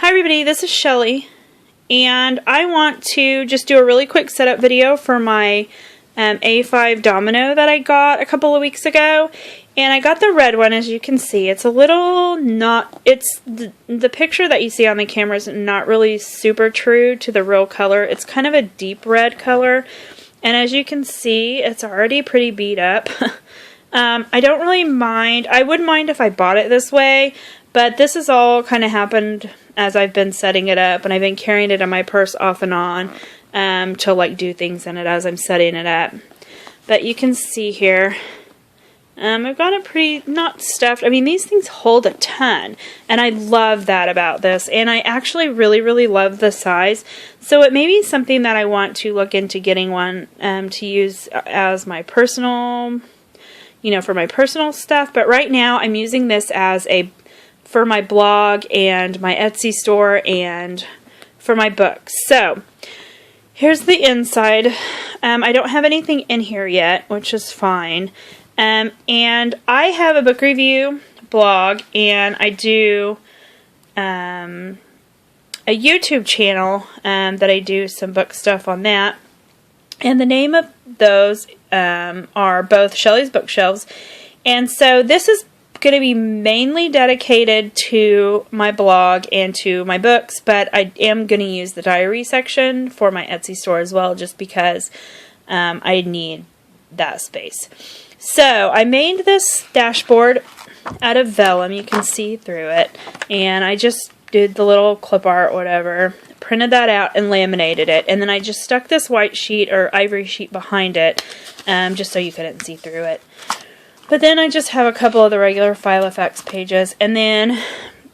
Hi everybody, this is Shelly, and I want to just do a really quick setup video for my A5 Domino that I got a couple of weeks ago. And I got the red one, as you can see. It's a little not, it's the picture that you see on the camera is not really super true to the real color. It's kind of a deep red color, and as you can see, it's already pretty beat up. I don't really mind. I would mind if I bought it this way, but this has all kind of happened as I've been setting it up, and I've been carrying it in my purse off and on to like do things in it as I'm setting it up. But you can see here, I've got it pretty, not stuffed. I mean, these things hold a ton, and I love that about this, and I actually really love the size. So it may be something that I want to look into getting one to use as my personal, for my personal stuff. But right now I'm using this as for my blog and my Etsy store and for my books. So here's the inside. I don't have anything in here yet, which is fine. And I have a book review blog, and I do a YouTube channel that I do some book stuff on that. And the name of those are both Shelly's Bookshelves. And so this is going to be mainly dedicated to my blog and to my books, but I am going to use the diary section for my Etsy store as well, just because I need that space. So I made this dashboard out of vellum. You can see through it, and I just did the little clip art, whatever, printed that out and laminated it, and then I just stuck this white sheet or ivory sheet behind it, just so you couldn't see through it. But then I just have a couple of the regular Filofax pages, and then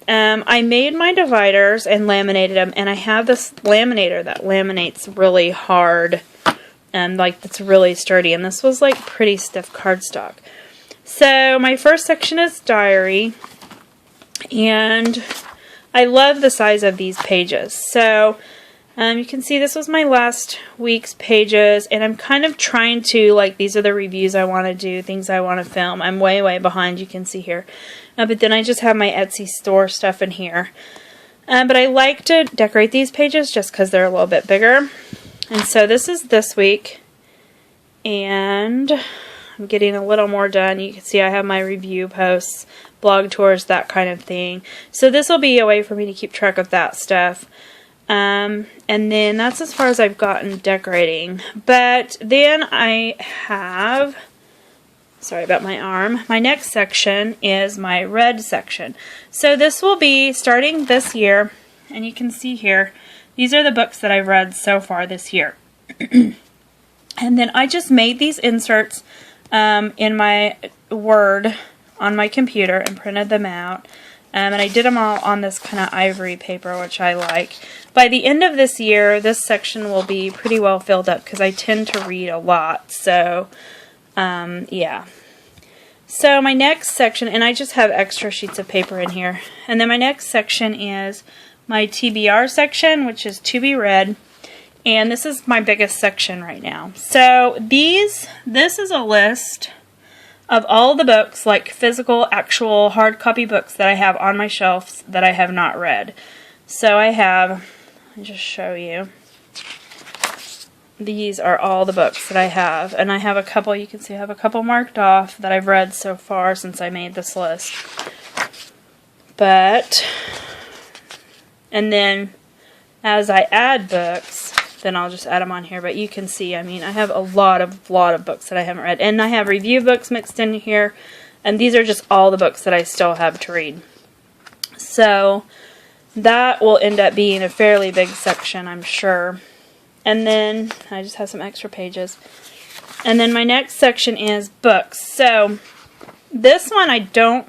I made my dividers and laminated them, and I have this laminator that laminates really hard, and that's really sturdy, and this was like pretty stiff cardstock. So my first section is diary, and I love the size of these pages. So you can see this was my last week's pages, and I'm kind of trying to, these are the reviews I want to do, things I want to film. I'm way behind, you can see here. But then I just have my Etsy store stuff in here. But I like to decorate these pages just because they're a little bit bigger. And so this is this week, and I'm getting a little more done. You can see I have my review posts, blog tours, that kind of thing. So this will be a way for me to keep track of that stuff. And then that's as far as I've gotten decorating. But then I have, sorry about my arm, my next section is my red section. So this will be starting this year, and you can see here, these are the books that I've read so far this year. And then I just made these inserts in my Word on my computer and printed them out. And I did them all on this kind of ivory paper, which I like. By the end of this year, this section will be pretty well filled up because I tend to read a lot. So, yeah. So my next section, and I just have extra sheets of paper in here. And then my next section is my TBR section, which is to be read. And this is my biggest section right now. So this is a list of all the books, like physical, actual, hard copy books that I have on my shelves that I have not read. So I have, I'll just show you. These are all the books that I have. And I have a couple, you can see I have a couple marked off that I've read so far since I made this list. But, and then as I add books, then I'll just add them on here. But you can see, I mean, I have a lot of books that I haven't read. And I have review books mixed in here. And these are just all the books that I still have to read. So that will end up being a fairly big section, I'm sure. And then I just have some extra pages. And then my next section is books. So this one I don't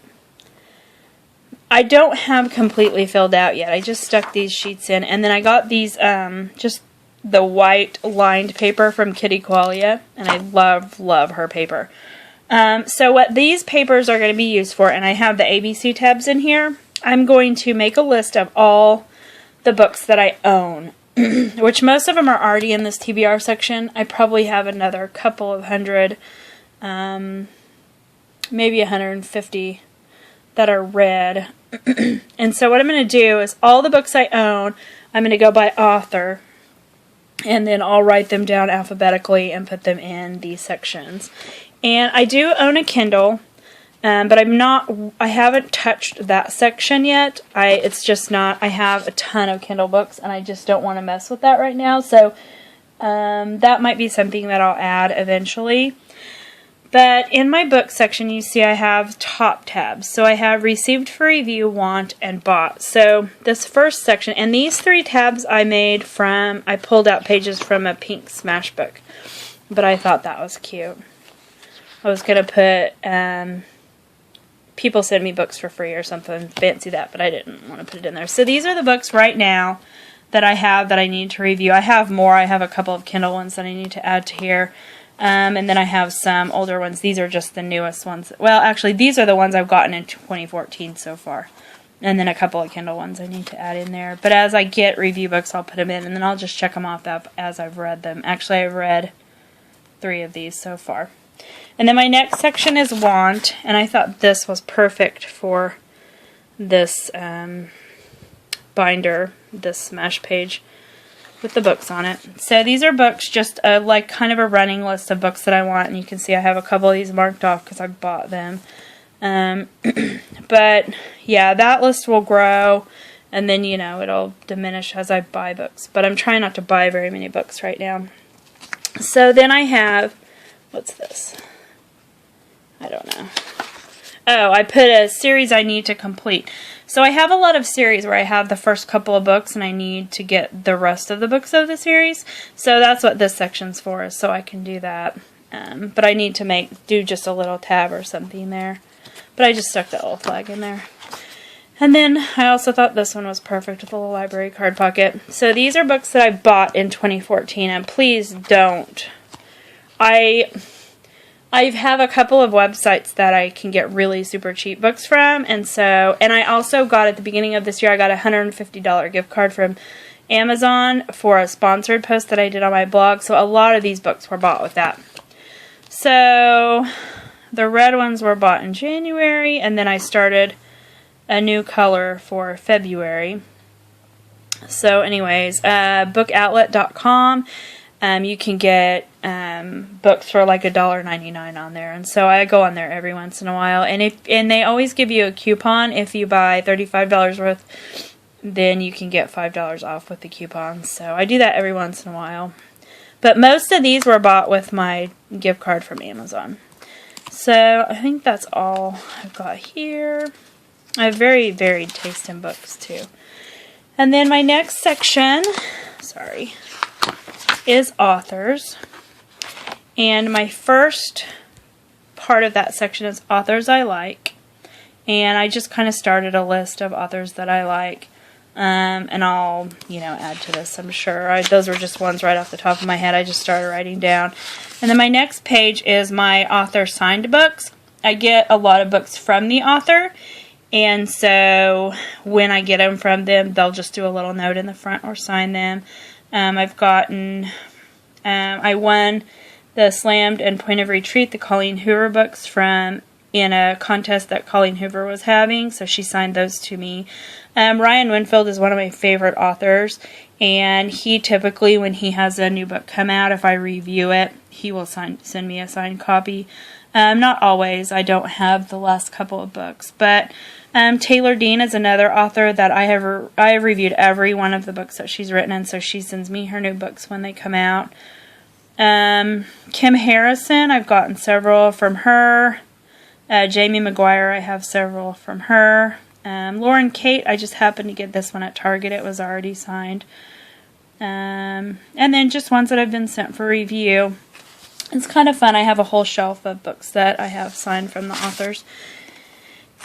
have completely filled out yet. I just stuck these sheets in. And then I got these just the white lined paper from Kitty Qualia, and I love her paper. So what these papers are going to be used for, and I have the ABC tabs in here, I'm going to make a list of all the books that I own, which most of them are already in this TBR section. I probably have another couple of hundred, maybe 150 that are red. And so what I'm going to do is all the books I own, I'm going to go by author, and then I'll write them down alphabetically and put them in these sections. And I do own a Kindle, but I haven't touched that section yet. It's just not, I have a ton of Kindle books, and I just don't want to mess with that right now. So that might be something that I'll add eventually. But in my book section, you see I have top tabs. So I have received for review, want, and bought. So this first section, and these 3 tabs I made from, I pulled out pages from a pink Smash book. But I thought that was cute. I was going to put, people send me books for free or something, fancy that, but I didn't want to put it in there. So these are the books right now that I have that I need to review. I have more. I have a couple of Kindle ones that I need to add to here. And then I have some older ones. These are just the newest ones. Well, actually, these are the ones I've gotten in 2014 so far. And then a couple of Kindle ones I need to add in there. But as I get review books, I'll put them in, and then I'll just check them off as I've read them. Actually, I've read 3 of these so far. And then my next section is want, and I thought this was perfect for this binder, this Smash page with the books on it. So these are books, just like kind of a running list of books that I want, and you can see I have a couple of these marked off because I bought them. But yeah, that list will grow, and then, you know, it'll diminish as I buy books. But I'm trying not to buy very many books right now. So then I have, what's this? I don't know. Oh, I put a series I need to complete. So I have a lot of series where I have the first couple of books and I need to get the rest of the books of the series. So that's what this section's for, so I can do that. But I need to do just a little tab or something there. But I just stuck that little flag in there. And then I also thought this one was perfect with a little library card pocket. So these are books that I bought in 2014, and please don't. I have a couple of websites that I can get really super cheap books from, and I also got, at the beginning of this year, I got a $150 gift card from Amazon for a sponsored post that I did on my blog, so a lot of these books were bought with that. So the red ones were bought in January, and then I started a new color for February. So anyways, bookoutlet.com. You can get books for like $1.99 on there, and so I go on there every once in a while. And they always give you a coupon if you buy $35 worth, then you can get $5 off with the coupon. So I do that every once in a while. But most of these were bought with my gift card from Amazon. So I think that's all I've got here. I have very varied taste in books too. And then my next section, is authors. And my first part of that section is authors I like. And I just kind of started a list of authors that I like. And I'll, add to this, I'm sure. Those were just ones right off the top of my head I just started writing down. And then my next page is my author signed books. I get a lot of books from the author. And so when I get them from them, they'll just do a little note in the front or sign them. I've gotten, I won the Slammed and Point of Retreat, the Colleen Hoover books in a contest that Colleen Hoover was having, so she signed those to me. Ryan Winfield is one of my favorite authors, and he typically, when he has a new book come out, if I review it, he will send me a signed copy. Not always. I don't have the last couple of books, but Taylor Dean is another author that I have reviewed every one of the books that she's written, and so she sends me her new books when they come out. Kim Harrison, I've gotten several from her. Jamie McGuire, I have several from her. Lauren Kate, I just happened to get this one at Target. It was already signed. And then just ones that have been sent for review. It's kind of fun. I have a whole shelf of books that I have signed from the authors.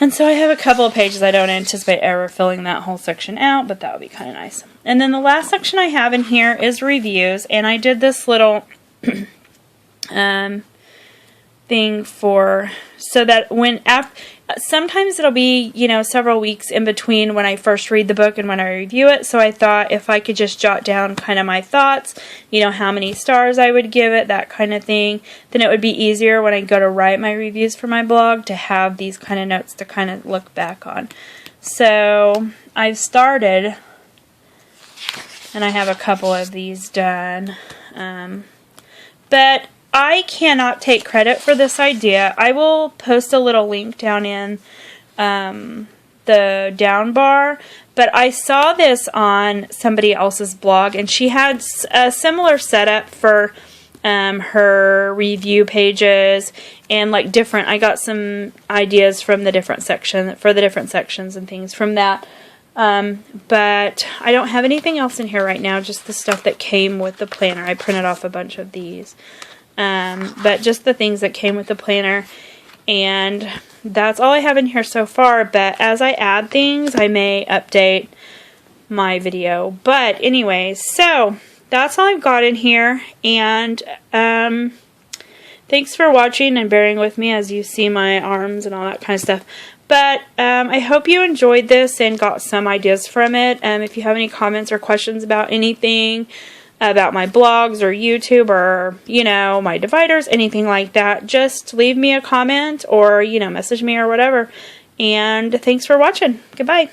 And so I have a couple of pages. I don't anticipate ever filling that whole section out, but that would be kind of nice. And then the last section I have in here is reviews, and I did this little thing so that sometimes it'll be, you know, several weeks in between when I first read the book and when I review it. So I thought if I could just jot down kind of my thoughts, you know, how many stars I would give it, that kind of thing, then it would be easier when I go to write my reviews for my blog to have these kind of notes to kind of look back on. So I've started, and I have a couple of these done, but I cannot take credit for this idea. I will post a little link down in the down bar, but I saw this on somebody else's blog, and she had a similar setup for her review pages, and like different, I got some ideas from the different section, for the different sections and things from that. But I don't have anything else in here right now, just the stuff that came with the planner. I printed off a bunch of these. But just the things that came with the planner, and that's all I have in here so far. But as I add things, I may update my video. But anyways, so that's all I've got in here, and thanks for watching and bearing with me as you see my arms and all that kind of stuff. But I hope you enjoyed this and got some ideas from it. If you have any comments or questions about anything, about my blogs or YouTube or, you know, my dividers, anything like that, just leave me a comment or, you know, message me or whatever. And thanks for watching. Goodbye.